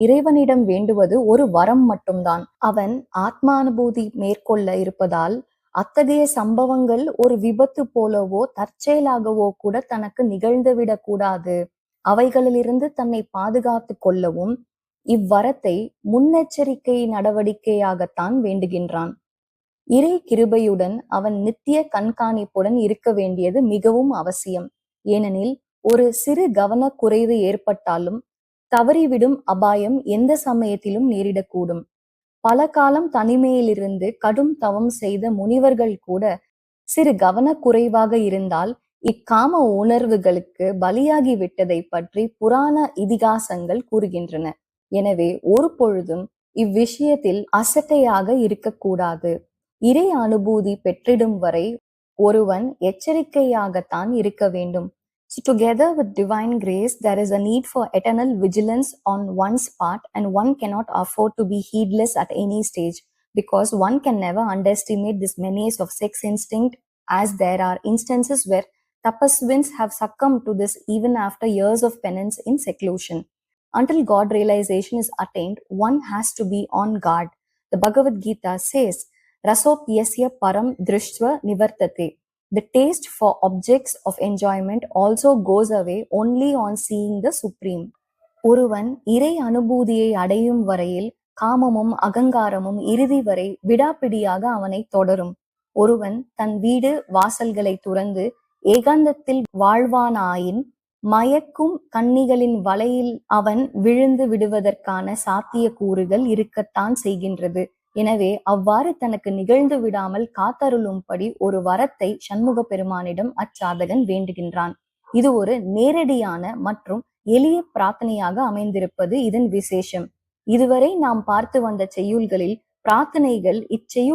இறைவனிடம் வேண்டுவது ஒரு வரம் மட்டும்தான். அவன் ஆத்மானுபூதி மேற்கொள்ள இருப்பதால் அத்தகைய சம்பவங்கள் ஒரு விபத்து போலவோ தற்செயலாகவோ கூட தனக்கு நிகழ்ந்துவிடக் கூடாது. அவைகளிலிருந்து தன்னை பாதுகாத்துக் கொள்ளவும் இவ்வரத்தை முன்னெச்சரிக்கை நடவடிக்கையாகத்தான் வேண்டுகின்றான். இறை கிருபையுடன் அவன் நித்திய கண்காணிப்புடன் இருக்க வேண்டியது மிகவும் அவசியம். ஏனெனில் ஒரு சிறு கவனக்குறைவு ஏற்பட்டாலும் தவறிவிடும் அபாயம் எந்த சமயத்திலும் நேரிடக்கூடும். பல காலம் தனிமையிலிருந்து கடும் தவம் செய்த முனிவர்கள் கூட சிறு கவனக்குறைவாக இருந்தால் இக்காம உணர்வுகளுக்கு பலியாகி விட்டதை பற்றி புராண இதிகாசங்கள் கூறுகின்றன. எனவே ஒரு பொழுதும் இவ்விஷயத்தில் அசட்டையாக இருக்கக்கூடாது. இறை அனுபூதி பெற்றிடும் வரை ஒருவன் எச்சரிக்கையாகத்தான் இருக்க வேண்டும். So together with divine grace, there is a need for eternal vigilance on one's part, and one cannot afford to be heedless at any stage, because one can never underestimate this menace of sex instinct, as there are instances where tapaswins have succumbed to this even after years of penance in seclusion. Until God realization is attained, one has to be on guard. The Bhagavad Gita says, Rasopyasya param drishtva nivartate. The taste for objects of enjoyment also goes away only on seeing the Supreme. ஒருவன் இறை அனுபூதியை அடையும் வரையில் காமமும் அகங்காரமும் இறுதி வரை விடாப்பிடியாக அவனை தொடரும். ஒருவன் தன் வீடு வாசல்களை துறந்து ஏகாந்தத்தில் வாழ்வானாயின் மயக்கும் கன்னிகளின் வலையில் அவன் விழுந்து விடுவதற்கான சாத்திய கூறுகள் இருக்கத்தான் செய்கின்றது. எனவே அவ்வாறு தனக்கு நிகழ்ந்து விடாமல் காத்தருளும்படி ஒரு வரத்தை சண்முக பெருமானிடம் அச்சாதகன் வேண்டுகின்றான். இது ஒரு நேரடியான மற்றும் எளிய பிரார்த்தனையாக அமைந்திருப்பது இதன் விசேஷம். இதுவரை நாம் பார்த்து வந்த செய்யுள்களில் பிரார்த்தனைகள் இச்செய்யுள்